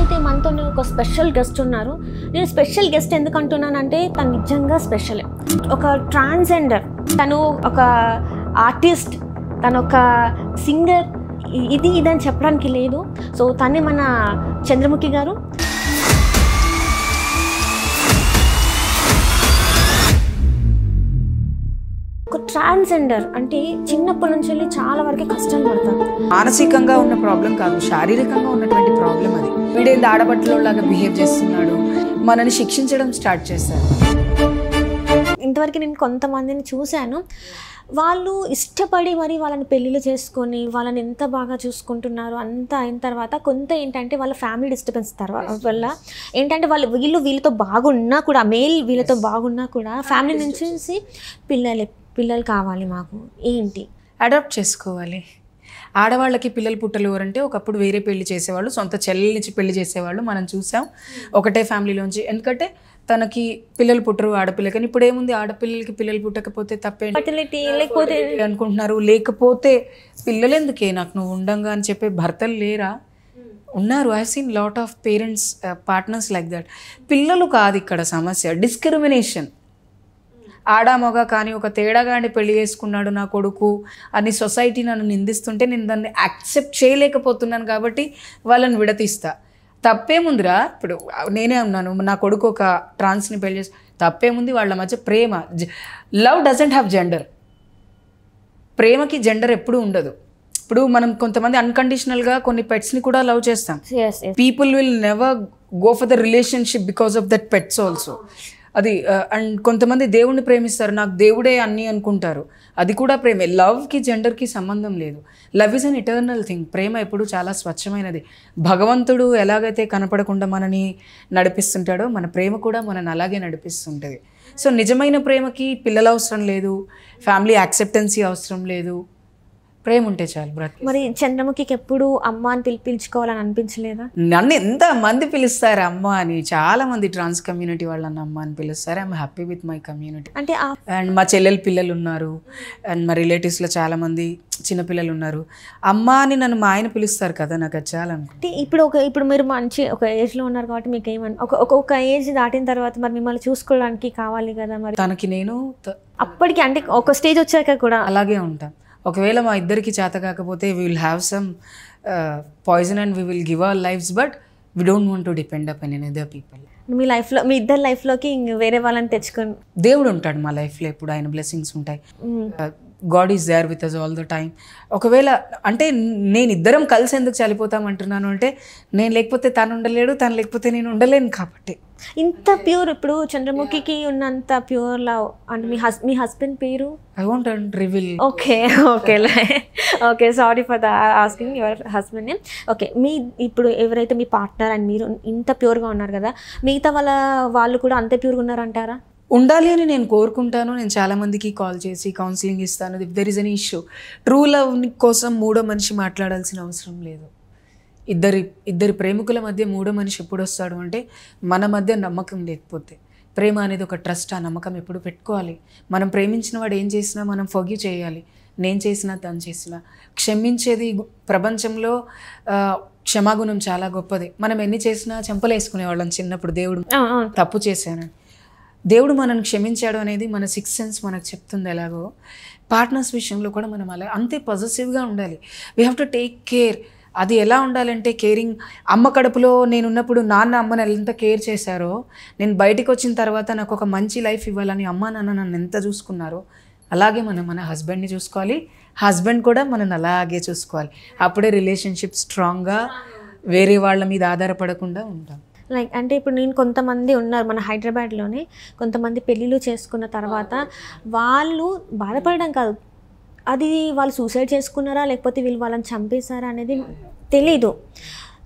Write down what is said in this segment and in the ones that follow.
అయితే మనతో ఒక స్పెషల్ గెస్ట్ ఉన్నారు. నేను స్పెషల్ గెస్ట్ ఎందుకు అంటున్నానంటే తను నిజంగా స్పెషలే. ఒక ట్రాన్స్జెండర్, తను ఒక ఆర్టిస్ట్, తను ఒక సింగర్, ఇదని చెప్పడానికి లేదు. సో తనే మన చంద్రముఖి గారు. ఒక ట్రాన్స్జెండర్ అంటే చిన్నప్పటి నుంచి వెళ్ళి చాలా వరకు కష్టాలు పడతారు. మానసికంగా ఉన్న ప్రాబ్లం కాదు, శారీరకంగా ఉన్నటువంటి ప్రాబ్లం అది. వీడేంది ఆడబట్టలోలాగా బిహేవ్ చేస్తున్నాడు, మనని శిక్షించడం స్టార్ట్ చేశారు. ఇంతవరకు నేను కొంతమందిని చూశాను, వాళ్ళు ఇష్టపడి మరి వాళ్ళని పెళ్ళిళ్ళు చేసుకొని వాళ్ళని ఎంత బాగా చూసుకుంటున్నారు. అంతా అయిన తర్వాత కొంత ఏంటంటే వాళ్ళ ఫ్యామిలీ డిస్టర్బెన్స్ వల్ల ఏంటంటే వీళ్ళతో బాగున్నా కూడా, మేల్ వీళ్ళతో బాగున్నా కూడా ఫ్యామిలీ నుంచి పిల్లలు కావాలి మాకు, ఏంటి అడాప్ట్ చేసుకోవాలి. ఆడవాళ్ళకి పిల్లలు పుట్టలు ఎవరంటే ఒకప్పుడు వేరే పెళ్లి చేసేవాళ్ళు, సొంత చెల్లెల నుంచి పెళ్లి చేసేవాళ్ళు మనం చూసాం ఒకటే ఫ్యామిలీలోంచి. ఎందుకంటే తనకి పిల్లలు పుట్టరు ఆడపిల్ల, కానీ ఇప్పుడు ఏముంది, ఆడపిల్లలకి పిల్లలు పుట్టకపోతే తప్పేంటి లేకపోతే అనుకుంటున్నారు. లేకపోతే పిల్లలు ఎందుకే నాకు నువ్వు ఉండంగా అని చెప్పే భర్తలు లేరా? ఉన్నారు. I seen lot of parents partners like that. పిల్లలు కాదు ఇక్కడ సమస్య, డిస్క్రిమినేషన్. ఆడా మగ కానీ ఒక తేడాగాని పెళ్లి చేసుకున్నాడు నా కొడుకు అని సొసైటీ నన్ను నిందిస్తుంటే నేను దాన్ని యాక్సెప్ట్ చేయలేకపోతున్నాను, కాబట్టి వాళ్ళని విడతీస్తా. తప్పేముందిరా? ఇప్పుడు నేనే ఉన్నాను, నా కొడుకు ఒక ట్రాన్స్ని పెళ్లి చేసి తప్పేముంది? వాళ్ళ మధ్య ప్రేమ. Love doesn't have gender. ప్రేమకి జెండర్ ఎప్పుడూ ఉండదు. ఇప్పుడు మనం కొంతమంది అన్కండిషనల్గా కొన్ని పెట్స్ని కూడా లవ్ చేస్తాం. People will never go for the relationship because of that pets also. అది అండ్ కొంతమంది దేవుణ్ణి ప్రేమిస్తారు, నాకు దేవుడే అన్నీ అనుకుంటారు, అది కూడా ప్రేమే. లవ్కి జెండర్కి సంబంధం లేదు. Love is an eternal thing. ప్రేమ ఎప్పుడు చాలా స్వచ్ఛమైనది. భగవంతుడు ఎలాగైతే కనపడకుండా మనని నడిపిస్తుంటాడో మన ప్రేమ కూడా మనని అలాగే నడిపిస్తుంటుంది. సో నిజమైన ప్రేమకి పిల్లలు అవసరం లేదు, ఫ్యామిలీ యాక్సెప్టెన్సీ అవసరం లేదు, ప్రేమ ఉంటే చాలు బ్రతి. మరి చంద్రముఖికి ఎప్పుడు అమ్మ అని పిలిపించుకోవాలని అనిపించలేదా? నన్ను ఎంత మంది పిలుస్తారు అమ్మ అని, చాలా మంది ట్రాన్స్ కమ్యూనిటీ వాళ్ళు నన్ను అమ్మ అని పిలుస్తారు. I'm happy with my community. అంటే అండ్ మా చెల్లెలు పిల్లలు ఉన్నారు, అండ్ మా రిలేటివ్స్లో చాలామంది చిన్నపిల్లలు ఉన్నారు. అమ్మ అని నన్ను మా ఆయన పిలుస్తారు కదా, నాకు అది చాలా. అంటే ఇప్పుడు మీరు మంచి ఒక ఏజ్లో ఉన్నారు కాబట్టి మీకు ఏమని ఒక ఏజ్ దాటిన తర్వాత మరి మిమ్మల్ని చూసుకోవడానికి కావాలి కదా, మరి తనకి నేను అప్పటికి అంటే ఒక స్టేజ్ వచ్చాక కూడా అలాగే ఉంటాను. ఒకవేళ మా ఇద్దరికి చేత కాకపోతే we will have some poison and we will give our lives, but we don't want to depend upon any other people. మీ లైఫ్లో, మీ ఇద్దరు లైఫ్లోకి వేరే వాళ్ళని తెచ్చుకొని దేవుడు ఉంటాడు మా లైఫ్లో, ఎప్పుడు ఆయన బ్లెస్సింగ్స్ ఉంటాయి. God is there with us all the time. ఒకవేళ అంటే నేను ఇద్దరం కలిసి ఎందుకు చనిపోతామంటున్నాను అంటే, నేను లేకపోతే తను ఉండలేడు, తను లేకపోతే నేను ఉండలేను కాబట్టి. ఇంత ప్యూర్, ఇప్పుడు చంద్రముఖికి ఉన్నంత ప్యూర్ లవ్ అంటే మీ హస్బెండ్ పేరు I want reveal. Okay sorry for the asking your husband name. Okay, ఇప్పుడు ఎవరైతే మీ పార్ట్నర్ అండ్ మీరు ఇంత ప్యూర్గా ఉన్నారు కదా, మిగతా వాళ్ళు కూడా అంతే ప్యూర్గా ఉన్నారంటారా? ఉండాలి అని నేను కోరుకుంటాను. నేను చాలామందికి కాల్ చేసి కౌన్సిలింగ్ ఇస్తాను. If there is an issue, true love కోసం మూడో మనిషి మాట్లాడాల్సిన అవసరం లేదు. ఇద్దరి ప్రేమికుల మధ్య మూడో మనిషి ఎప్పుడు వస్తాడు అంటే మన మధ్య నమ్మకం లేకపోతే. ప్రేమ అనేది ఒక ట్రస్ట్, ఆ నమ్మకం ఎప్పుడు పెట్టుకోవాలి. మనం ప్రేమించిన వాడు ఏం చేసినా మనం ఫర్గివ్ చేయాలి. నేను చేసినా తను చేసినా క్షమించేది ప్రపంచంలో క్షమాగుణం చాలా గొప్పది. మనం ఎన్ని చేసినా చెంపలేసుకునేవాళ్ళం చిన్నప్పుడు, దేవుడు తప్పు చేశానని. దేవుడు మనల్ని క్షమించాడు అనేది మన సిక్స్త్ సెన్స్ మనకు చెప్తుంది. ఎలాగో పార్ట్నర్స్ విషయంలో కూడా మనం అలా అంతే పాజిటివ్గా ఉండాలి. We have to take care. అది ఎలా ఉండాలంటే కేరింగ్. అమ్మ కడుపులో నేనున్నప్పుడు నాన్న అమ్మని ఎంత కేర్ చేశారో, నేను బయటకు వచ్చిన తర్వాత నాకు ఒక మంచి లైఫ్ ఇవ్వాలని అమ్మ నాన్న నన్ను ఎంత చూసుకున్నారో, అలాగే మనం మన హస్బెండ్ని చూసుకోవాలి, హస్బెండ్ కూడా మనల్ని అలాగే చూసుకోవాలి. అప్పుడే రిలేషన్షిప్ స్ట్రాంగ్గా వేరే వాళ్ళ మీద ఆధారపడకుండా ఉంటాం. లైక్ అంటే ఇప్పుడు నేను కొంతమంది ఉన్నారు మన హైదరాబాద్లోనే, కొంతమంది పెళ్ళిళ్ళు చేసుకున్న తర్వాత వాళ్ళు బాధపడడం కాదు, అది వాళ్ళు సూసైడ్ చేసుకున్నారా లేకపోతే వీళ్ళు వాళ్ళని చంపేశారా అనేది తెలీదు.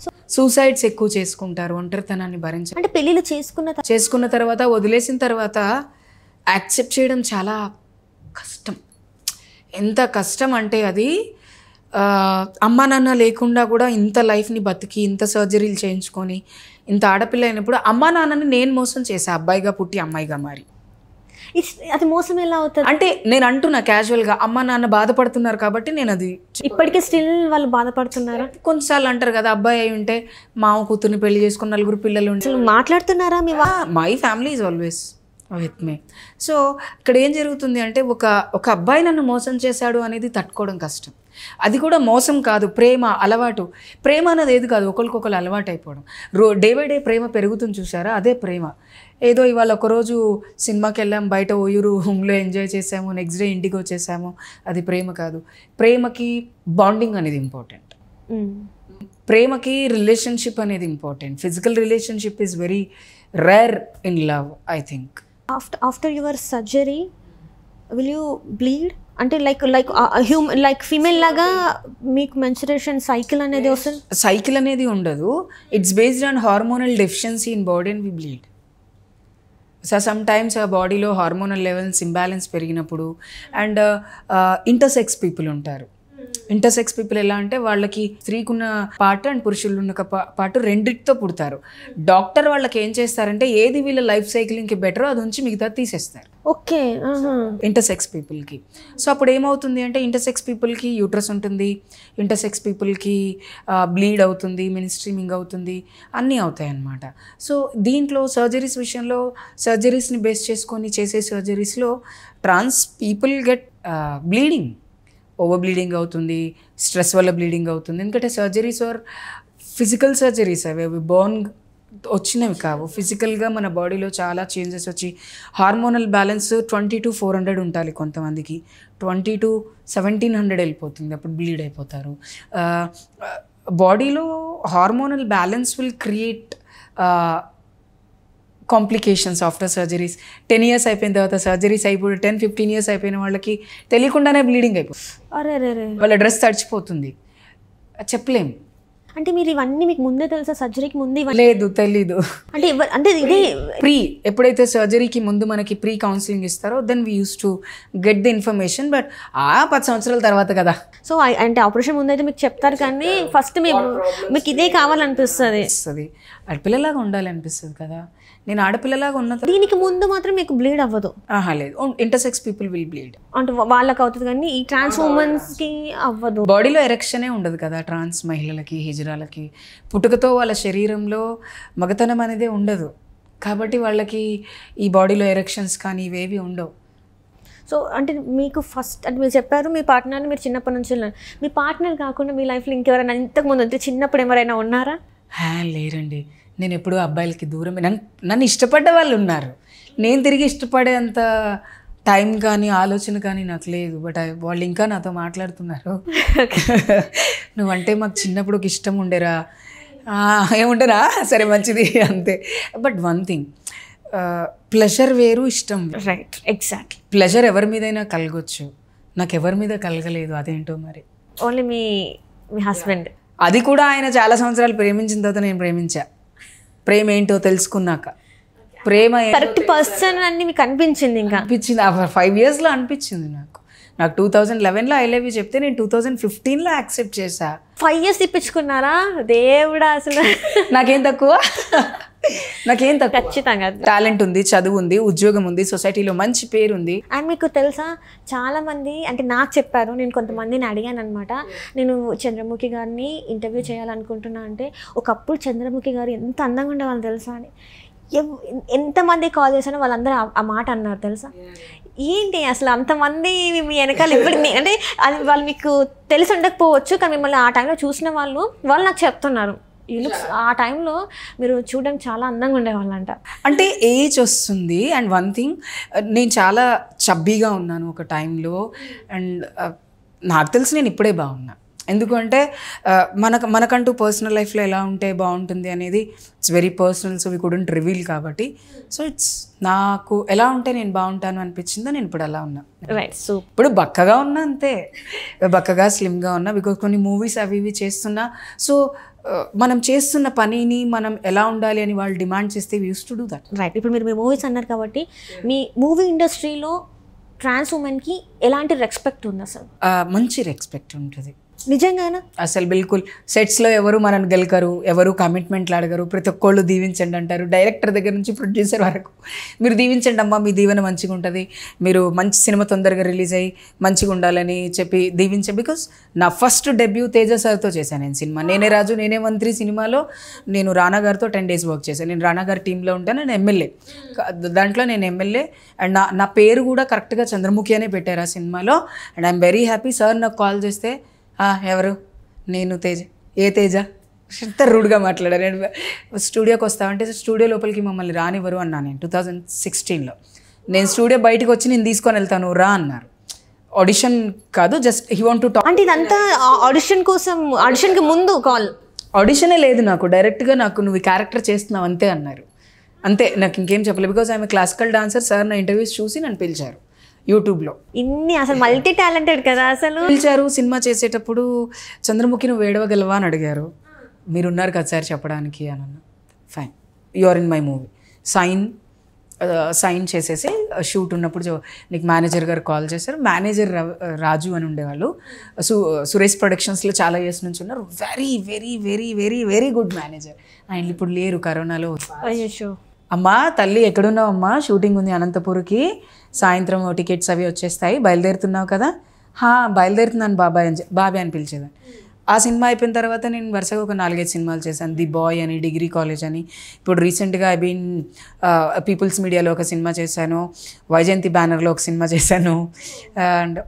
సో సూసైడ్స్ ఎక్కువ చేసుకుంటారు, ఒంటరితనాన్ని భరించారు. అంటే పెళ్ళిళ్ళు చేసుకున్న తర్వాత వదిలేసిన తర్వాత యాక్సెప్ట్ చేయడం చాలా కష్టం. ఎంత కష్టం అంటే అది అమ్మ నాన్న లేకుండా కూడా ఇంత లైఫ్ని బతికి ఇంత సర్జరీలు చేయించుకొని ఇంత ఆడపిల్ల అయినప్పుడు అమ్మ నాన్నని నేను మోసం చేసా, అబ్బాయిగా పుట్టి అమ్మాయిగా మారి. అది మోసం ఎలా అవుతుంది? అంటే నేను అంటున్నా క్యాజువల్గా అమ్మ నాన్న బాధపడుతున్నారు కాబట్టి నేను అది ఇప్పటికీ స్టిల్ వాళ్ళు బాధపడుతున్నారా? కొన్నిసార్లు అంటారు కదా, అబ్బాయి అయి ఉంటే మామ కూతుర్ని పెళ్లి చేసుకుని 4 పిల్లలు ఉంటే. అసలు మాట్లాడుతున్నారా మీ my family is always with me. So ఇక్కడ ఏం జరుగుతుంది అంటే ఒక అబ్బాయి నన్ను మోసం చేశాడు అనేది తట్టుకోవడం కష్టం. అది కూడా మోసం కాదు, ప్రేమ, అలవాటు. ప్రేమ అనేది ఏది కాదు, ఒకరికొకరు అలవాటు అయిపోవడం. డే బై డే ప్రేమ పెరుగుతుంది చూసారా, అదే ప్రేమ. ఏదో ఇవాళ ఒకరోజు సినిమాకి వెళ్ళాం, బయట ఓయూరు రూమ్లో ఎంజాయ్ చేసాము, నెక్స్ట్ డే ఇంటికి వచ్చేసాము, అది ప్రేమ కాదు. ప్రేమకి బాండింగ్ అనేది ఇంపార్టెంట్, ప్రేమకి రిలేషన్షిప్ అనేది important. Physical relationship is very rare in love, I think. After your surgery will you bleed? అంటే లైక్ ఫీమేల్ లాగా మీకు మెన్స్ట్రుయేషన్ సైకిల్ అనేది వస్తుంది? సైకిల్ అనేది ఉండదు, it's based on hormonal deficiency in body and we bleed. So sometimes ఆ బాడీలో hormonal levels imbalance పెరిగినప్పుడు, అండ్ ఇంటర్సెక్స్ పీపుల్ ఉంటారు. ఇంటర్సెక్స్ పీపుల్ ఎలా అంటే వాళ్ళకి స్త్రీకున్న పార్ట్ అండ్ పురుషులు ఉన్న పార్ట్ రెండిటితో పుడతారు. డాక్టర్ వాళ్ళకి ఏం చేస్తారంటే ఏది వీళ్ళ లైఫ్ సైక్లింగ్కి బెటరో అది ఉంచి మిగతా తీసేస్తారు. ఓకే. ఇంటర్సెక్స్ పీపుల్కి. సో అప్పుడు ఏమవుతుంది అంటే ఇంటర్సెక్స్ పీపుల్కి యూట్రస్ ఉంటుంది, ఇంటర్సెక్స్ పీపుల్కి బ్లీడ్ అవుతుంది, మినిస్ట్రీమింగ్ అవుతుంది, అన్నీ అవుతాయి అన్నమాట. సో దీంట్లో సర్జరీస్ విషయంలో సర్జరీస్ని బేస్ చేసుకొని చేసే సర్జరీస్లో trans people get bleeding, over bleeding అవుతుంది, స్ట్రెస్ వల్ల బ్లీడింగ్ అవుతుంది. ఎందుకంటే సర్జరీస్ ఆర్ ఫిజికల్ సర్జరీస్, అవి బోర్న్ వచ్చినవి కావు. ఫిజికల్గా మన బాడీలో చాలా చేంజెస్ వచ్చి హార్మోనల్ బ్యాలెన్స్ 20 to 400 ఉండాలి కొంతమందికి, 20 to 1700 వెళ్ళిపోతుంది, అప్పుడు బ్లీడ్ అయిపోతారు. బాడీలో hormonal balance will create complications after surgeries. 10 years అయిపోయిన తర్వాత సర్జరీస్ అయిపోయి 10-15 years అయిపోయిన వాళ్ళకి తెలియకుండానే బ్లీడింగ్ అయిపోతుంది. వాళ్ళ డ్రెస్ తడిచిపోతుంది, చెప్పలేం. అంటే మీరు ఇవన్నీ మీకు ముందే తెలుసా? సర్జరీకి ముందు లేదు, తెలీదు. అంటే ఇదే ఎప్పుడైతే సర్జరీకి ముందు మనకి ప్రీ కౌన్సిలింగ్ ఇస్తారో then we use to get the information. But 10 సంవత్సరాల తర్వాత కదా. సో అంటే ఆపరేషన్ ముందు అయితే మీకు చెప్తారు, కానీ ఫస్ట్ మీకు ఇదే కావాలనిపిస్తుంది, ఆడపిల్లలాగా ఉండాలనిపిస్తుంది కదా. నేను ఆడపిల్లలాగా ఉన్న దీనికి ముందు మాత్రం మీకు బ్లీడ్ అవ్వదు? లేదు, ఇంటర్సెక్స్ పీపుల్ విల్ బ్లీడ్. అంటే వాళ్ళకి అవుతుంది కానీ ఈ ట్రాన్స్ ఉమెన్స్కి అవ్వదు. బాడీలో ఎరెక్షనే ఉండదు కదా ట్రాన్స్ మహిళలకి, హిజరాలకి. పుట్టుకతో వాళ్ళ శరీరంలో మగతనం అనేది ఉండదు కాబట్టి వాళ్ళకి ఈ బాడీలో ఎరెక్షన్స్ కానీ ఇవేవి ఉండవు. సో అంటే మీకు ఫస్ట్ అంటే మీరు చెప్పారు మీ పార్ట్నర్ని మీరు చిన్నప్పటి నుంచి ఉన్నారు. మీ పార్ట్నర్ కాకుండా మీ లైఫ్లో ఇంకెవరైనా ఇంతకుముందు అంటే చిన్నప్పుడు ఎవరైనా ఉన్నారా? లేరండి, నేను ఎప్పుడూ అబ్బాయిలకి దూరమే. నన్ను ఇష్టపడ్డ వాళ్ళు ఉన్నారు, నేను తిరిగి ఇష్టపడేంత టైం కానీ ఆలోచన కానీ నాకు లేదు. బట్ వాళ్ళు ఇంకా నాతో మాట్లాడుతున్నారు. నువ్వంటే మాకు చిన్నప్పుడు ఒక ఇష్టం ఉండేరా, ఏముంటారా, సరే మంచిది అంతే. బట్ వన్ థింగ్, ప్లెజర్ వేరు, ఇష్టం. Right, exactly. ప్లెజర్ ఎవరి మీదైనా కలగొచ్చు, నాకు ఎవరి మీద కలగలేదు, అదేంటో మరి. ఓన్లీ మీ హస్బెండ్. అది కూడా ఆయన చాలా సంవత్సరాలు ప్రేమించిన తర్వాత నేను ప్రేమించా. ప్రేమ ఏంటో తెలుసుకున్నాక, ప్రేమ కరెక్ట్ పర్సన్ అని మీకు అనిపించింది? ఇంకా అనిపించింది 5 yearsలో అనిపించింది నాకు. 2011లో ఐ లవ్ యూ చెప్తే నేను 2015లో యాక్సెప్ట్ చేశా. 5 years ఇప్పించుకున్నారా? దేవుడా, అసలు నాకేం తక్కువ. ఖచ్చితంగా టాలెంట్ ఉంది, చదువు ఉంది, ఉద్యోగం ఉంది, సొసైటీలో మంచి పేరు ఉంది. అండ్ మీకు తెలుసా, చాలా మంది అంటే నాకు చెప్పారు, నేను కొంతమందిని అడిగాను అనమాట, నేను చంద్రముఖి గారిని ఇంటర్వ్యూ చేయాలనుకుంటున్నా అంటే, ఒకప్పుడు చంద్రముఖి గారు ఎంత అందంగా ఉండేవాళ్ళు తెలుసా అని. ఎంతమంది కాల్ చేశానో వాళ్ళందరూ ఆ మాట అన్నారు తెలుసా. ఏంటి అసలు అంతమంది మీ వెనకాల ఇప్పటికి అంటే అది వాళ్ళు మీకు తెలిసి ఉండకపోవచ్చు, కానీ మిమ్మల్ని ఆ టైంలో చూసిన వాళ్ళు నాకు చెప్తున్నారు, ఆ టైంలో మీరు చూడడానికి చాలా అందంగా ఉండేవాళ్ళంట. అంటే ఏజ్ వస్తుంది. అండ్ వన్ థింగ్, నేను చాలా చబ్బీగా ఉన్నాను ఒక టైంలో. అండ్ నాకు తెలిసి నేను ఇప్పుడే బాగున్నా. ఎందుకంటే మనకంటూ పర్సనల్ లైఫ్లో ఎలా ఉంటే బాగుంటుంది అనేది it's very personal, so we couldn't reveal కాబట్టి. సో ఇట్స్ నాకు ఎలా ఉంటే నేను బాగుంటాను అనిపించిందో నేను ఇప్పుడు అలా ఉన్నా. రైట్. సో ఇప్పుడు బక్కగా ఉన్నా, అంతే బక్కగా స్లిమ్గా ఉన్నా, బికాజ్ కొన్ని మూవీస్ అవి ఇవి చేస్తున్నా. సో మనం చేస్తున్న పనిని మనం ఎలా ఉండాలి అని వాళ్ళు డిమాండ్ చేస్తే we use to do that. Right. ఇప్పుడు మీరు మూవీస్ అన్నారు కాబట్టి, మీ మూవీ ఇండస్ట్రీలో ట్రాన్స్ ఉమెన్కి ఎలాంటి రెస్పెక్ట్ ఉంది అసలు? మంచి రెస్పెక్ట్ ఉంటుంది. నిజంగానా? అసలు బిల్కుల్ సెట్స్లో ఎవరు మనల్ని గెలకరు, ఎవరు కమిట్మెంట్లు అడగరు, ప్రతి ఒక్కళ్ళు దీవించండి అంటారు. డైరెక్టర్ దగ్గర నుంచి ప్రొడ్యూసర్ వరకు మీరు దీవించండి అమ్మా, మీ దీవెన మంచిగా ఉంటుంది, మీరు మంచి సినిమా తొందరగా రిలీజ్ అయ్యి మంచిగా ఉండాలని చెప్పి దీవించాను. బికాస్ నా ఫస్ట్ డెబ్యూ తేజ సార్తో చేశాను నేను సినిమా. నేనే రాజు నేనే మంత్రి సినిమాలో నేను రానా గారితో 10 days వర్క్ చేశాను. నేను రానా గారి టీంలో ఉంటాను, నేను ఎమ్మెల్యే దాంట్లో, నేను ఎమ్మెల్యే. అండ్ నా పేరు కూడా కరెక్ట్గా చంద్రముఖి అనే పెట్టారు ఆ సినిమాలో. And I'm very happy. Sir నాకు కాల్ చేస్తే ఎవరు, నేను తేజ. ఏ తేజ? ఎంత రూడ్గా మాట్లాడారు. నేను స్టూడియోకి వస్తామంటే స్టూడియో లోపలికి మమ్మల్ని రానివ్వరు అన్నా నేను 2016లో. నేను స్టూడియో బయటకు వచ్చి నేను తీసుకొని వెళ్తాను రా అన్నారు. ఆడిషన్ కాదు, just he want to talk. అంటే ఇదంతా ఆడిషన్ కోసం, ఆడిషన్కి ముందు కాల్? ఆడిషనే లేదు నాకు, డైరెక్ట్గా నాకు నువ్వు ఈ క్యారెక్టర్ చేస్తున్నావు అంతే అన్నారు. అంతే, నాకు ఇంకేం చెప్పలేదు. Because I'm classical dancer. Sir నా ఇంటర్వ్యూస్ చూసి నన్ను పిలిచారు యూట్యూబ్లో. ఇన్ని అసలు మల్టీ టాలెంటెడ్ కదా అసలు. పిలిచారు సినిమా చేసేటప్పుడు, చంద్రముఖి నువ్వు ఏడవగలవా అని అడిగారు. మీరున్నారు కదా సార్ చెప్పడానికి అని అన్నా. Fine, you are in my movie, sign చేసేసి షూట్ ఉన్నప్పుడు నీకు మేనేజర్ గారు కాల్ చేశారు. మేనేజర్ రాజు అని ఉండేవాళ్ళు, సురేష్ ప్రొడక్షన్స్లో చాలా ఇయర్స్ నుంచి ఉన్నారు. Very very very very very good manager. ఆయన ఇప్పుడు లేరు, కరోనాలో. అయ్యో. అమ్మా తల్లి ఎక్కడున్నావు అమ్మా, షూటింగ్ ఉంది అనంతపూర్కి, సాయంత్రం టికెట్స్ అవి వచ్చేస్తాయి, బయలుదేరుతున్నావు కదా? బయలుదేరుతున్నాను బాబాయ్ అని పిలిచేదాన్ని. ఆ సినిమా అయిపోయిన తర్వాత నేను వరుసగా ఒక 4-5 సినిమాలు చేశాను. ది బాయ్ అని, డిగ్రీ కాలేజ్ అని. ఇప్పుడు రీసెంట్గా ఐ బీన్ పీపుల్స్ మీడియాలో ఒక సినిమా చేశాను, వైజయంతి బ్యానర్లో ఒక సినిమా చేశాను, అండ్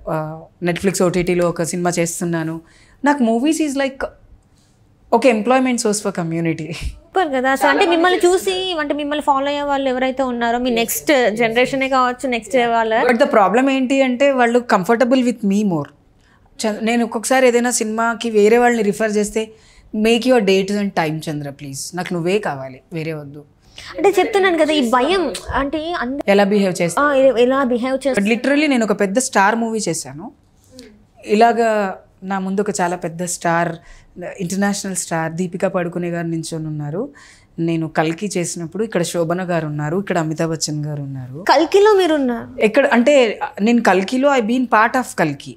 నెట్ఫ్లిక్స్ ఓటీటీలో ఒక సినిమా చేస్తున్నాను. నాకు మూవీస్ ఈజ్ లైక్ ఒక employment source for community. Super కదా అసలు. అంటే మిమ్మల్ని చూసి, అంటే మిమ్మల్ని ఫాలో అయ్యే వాళ్ళు ఎవరైతే ఉన్నారో, మీ నెక్స్ట్ జనరేషనే కావచ్చు, నెక్స్ట్ వాళ్ళు. బట్ ద ప్రాబ్లమ్ ఏంటి అంటే వాళ్ళు కంఫర్టబుల్ విత్ మీ మోర్. నేను ఒక్కొక్కసారి ఏదైనా సినిమాకి వేరే వాళ్ళని రిఫర్ చేస్తే, make your date and time Chandra please, నాకు నువ్వే కావాలి, వేరే వద్దు. అంటే చెప్తున్నాను కదా, ఈ భయం అంటే ఎలా బిహేవ్ చేస్తా, ఎలా బిహేవ్ చేస్తా. లిటరల్లీ నేను ఒక పెద్ద స్టార్ మూవీ చేశాను. ఇలాగా నా ముందు ఒక చాలా పెద్ద స్టార్, ఇంటర్నేషనల్ స్టార్ దీపికా పడుకునే గారు నించొని ఉన్నారు. నేను కల్కి చేసినప్పుడు ఇక్కడ శోభన గారు ఉన్నారు, ఇక్కడ అమితాబ్ బచ్చన్ గారు ఉన్నారు. కల్కిలో మీరు ఉన్నారు? ఎక్కడ అంటే నేను కల్కిలో ఐ బీన్ పార్ట్ ఆఫ్ కల్కి,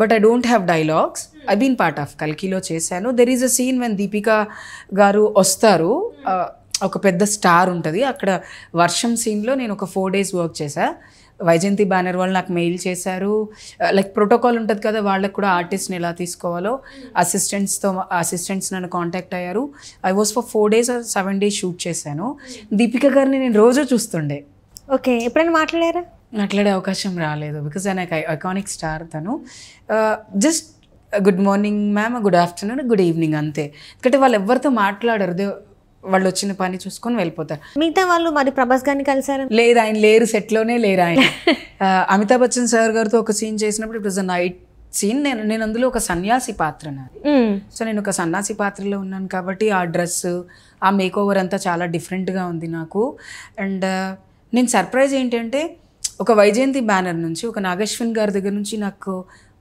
but I don't have dialogues. I been part of కల్కిలో చేశాను. There is a scene when Deepika గారు వస్తారు, ఒక పెద్ద స్టార్ ఉంటుంది అక్కడ. వర్షం సీన్లో నేను ఒక 4 days వర్క్ చేశా. వైజయంతి బ్యానర్ వాళ్ళు నాకు మెయిల్ చేశారు, లైక్ ప్రోటోకాల్ ఉంటుంది కదా, వాళ్ళకి కూడా ఆర్టిస్ట్ని ఎలా తీసుకోవాలో అసిస్టెంట్స్ నన్ను కాంటాక్ట్ అయ్యారు. I was for 4 days or 7 days shoot చేశాను. దీపిక గారిని నేను రోజు చూస్తుండే. ఓకే, ఎప్పుడైనా మాట్లాడారా? మాట్లాడే అవకాశం రాలేదు, బికాజ్ నాకు ఐకానిక్ స్టార్ తను. Just good morning ma'am, good afternoon, good evening అంతే. ఎందుకంటే వాళ్ళు ఎవరితో మాట్లాడరు, వాళ్ళు వచ్చిన పని చూసుకొని వెళ్ళిపోతారు. మిగతా వాళ్ళు మరి ప్రభాస్ గారిని కలిసారు? లేదు, ఆయన లేరు, సెట్లోనే లేరు ఆయన. అమితాబ్ బచ్చన్ సార్ గారితో ఒక సీన్ చేసినప్పుడు it was a night scene. నేను అందులో ఒక సన్యాసి పాత్ర నాది. సో నేను ఒక సన్యాసి పాత్రలో ఉన్నాను కాబట్టి ఆ డ్రెస్, ఆ మేకోవర్ అంతా చాలా డిఫరెంట్గా ఉంది నాకు. అండ్ నేను సర్ప్రైజ్ ఏంటంటే, ఒక వైజయంతి బ్యానర్ నుంచి, ఒక నాగశ్విన్ గారి దగ్గర నుంచి నాకు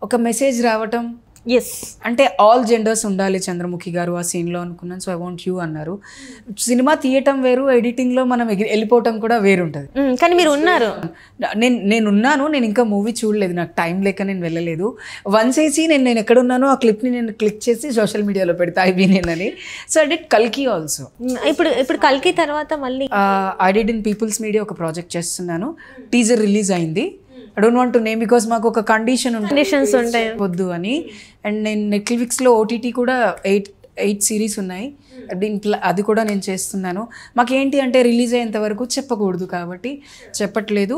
ఒక మెసేజ్ రావటం, ఎస్ అంటే ఆల్ జెండర్స్ ఉండాలి చంద్రముఖి గారు ఆ సీన్లో అనుకున్నాను. సో ఐ వాంట్ యూ అన్నారు. సినిమా తీయటం వేరు, ఎడిటింగ్లో మనం వెళ్ళిపోవటం కూడా వేరుంటుంది. కానీ మీరు ఉన్నారు. నేనున్నాను, నేను ఇంకా మూవీ చూడలేదు, నాకు టైం లేక నేను వెళ్ళలేదు. వన్స్ వేసి నేను ఎక్కడున్నానో ఆ క్లిప్ని నేను క్లిక్ చేసి సోషల్ మీడియాలో పెడతా ఐ నేనని. సో ఐ డిడ్ కల్కి ఆల్సో. ఇప్పుడు కల్కి తర్వాత మళ్ళీ I did in people's media ఒక ప్రాజెక్ట్ చేస్తున్నాను. టీజర్ రిలీజ్ అయింది. I don't want to name because మాకు ఒక కండిషన్స్ ఉంటాయి వద్దు అని. అండ్ నేను నెట్ఫ్లిక్స్లో ఓటీటీ కూడా 8 series ఉన్నాయి, అది కూడా నేను చేస్తున్నాను. మాకేంటి అంటే రిలీజ్ అయ్యేంత వరకు చెప్పకూడదు కాబట్టి చెప్పట్లేదు.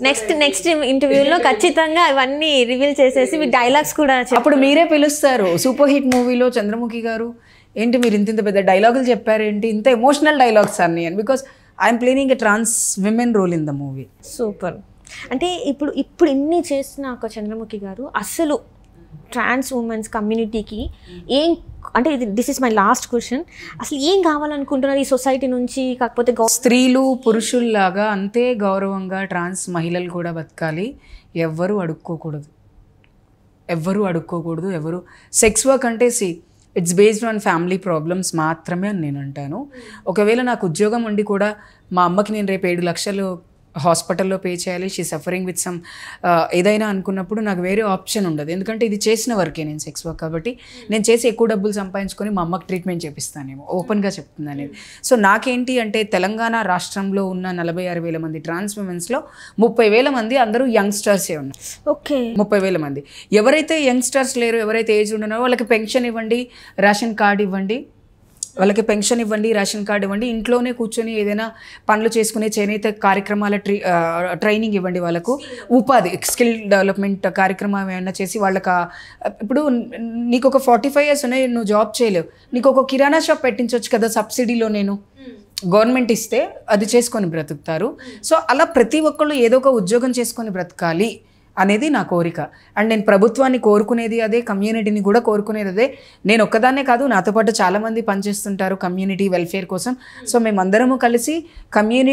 నెక్స్ట్ ఇంటర్వ్యూలో ఖచ్చితంగా అవన్నీ రివీల్ చేసేసి మీ డైలాగ్స్ కూడా అప్పుడు మీరే పిలుస్తారు. సూపర్ హిట్ మూవీలో చంద్రముఖి గారు ఏంటి మీరు ఇంత పెద్ద డైలాగులు చెప్పారేంటి, ఇంత ఎమోషనల్ డైలాగ్స్ అన్ని అని. Because I'm playing a trans women role in the movie. Super. అంటే ఇప్పుడు ఇన్ని చేస్తున్న ఒక చంద్రముఖి గారు అసలు ట్రాన్స్ ఉమెన్స్ కమ్యూనిటీకి ఏం, అంటే this is my last question, అసలు ఏం కావాలనుకుంటున్నారు ఈ సొసైటీ నుంచి? కాకపోతే స్త్రీలు పురుషుల్లాగా అంతే గౌరవంగా ట్రాన్స్ మహిళలు కూడా బతకాలి. ఎవ్వరూ అడుక్కోకూడదు, ఎవరు సెక్స్ వర్క్ అంటే it's based on family problems మాత్రమే అని నేను అంటాను. ఒకవేళ నాకు ఉద్యోగం ఉండి కూడా మా అమ్మకి నేను రేపు 7 లక్షలు హాస్పిటల్లో పే చేయాలి, షీ సఫరింగ్ విత్ సమ్ ఏదైనా అనుకున్నప్పుడు నాకు వేరే ఆప్షన్ ఉండదు. ఎందుకంటే ఇది చేసిన వర్కే నేను సెక్స్ వర్క్ కాబట్టి నేను చేసి ఎక్కువ డబ్బులు సంపాదించుకొని మా అమ్మకి ట్రీట్మెంట్ చేపిస్తానేమో, ఓపెన్గా చెప్తున్నాను నేను. సో నాకేంటి అంటే తెలంగాణ రాష్ట్రంలో ఉన్న 46,000 మంది ట్రాన్స్ ఉమెన్స్లో 30,000 మంది అందరూ యంగ్స్టర్సే ఉన్నారు. ఓకే, 30,000 మంది. ఎవరైతే యంగ్స్టర్స్ లేరు, ఎవరైతే ఏజ్ ఉన్నారో వాళ్ళకి పెన్షన్ ఇవ్వండి, రేషన్ కార్డు ఇవ్వండి, వాళ్ళకి పెన్షన్ ఇవ్వండి, రేషన్ కార్డు ఇవ్వండి, ఇంట్లోనే కూర్చొని ఏదైనా పనులు చేసుకునే చేనేత కార్యక్రమాల ట్రైనింగ్ ఇవ్వండి, వాళ్ళకు ఉపాధి స్కిల్ డెవలప్మెంట్ కార్యక్రమం ఏమైనా చేసి వాళ్ళకి. ఇప్పుడు నీకు ఒక 45 years ఉన్నాయి, నువ్వు జాబ్ చేయలేవు, నీకు ఒక కిరాణా షాప్ పెట్టించవచ్చు కదా సబ్సిడీలో, నేను గవర్నమెంట్ ఇస్తే అది చేసుకొని బ్రతుకుతారు. సో అలా ప్రతి ఒక్కళ్ళు ఏదో ఒక ఉద్యోగం చేసుకొని బ్రతకాలి అనేది నా కోరిక. అండ్ నేను ప్రభుత్వాన్ని కోరుకునేది అదే, కమ్యూనిటీని కూడా కోరుకునేది అదే. నేను ఒక్కదాన్నే కాదు, నాతో పాటు చాలామంది పనిచేస్తుంటారు కమ్యూనిటీ వెల్ఫేర్ కోసం. సో మేమందరము కలిసి కమ్యూనిటీ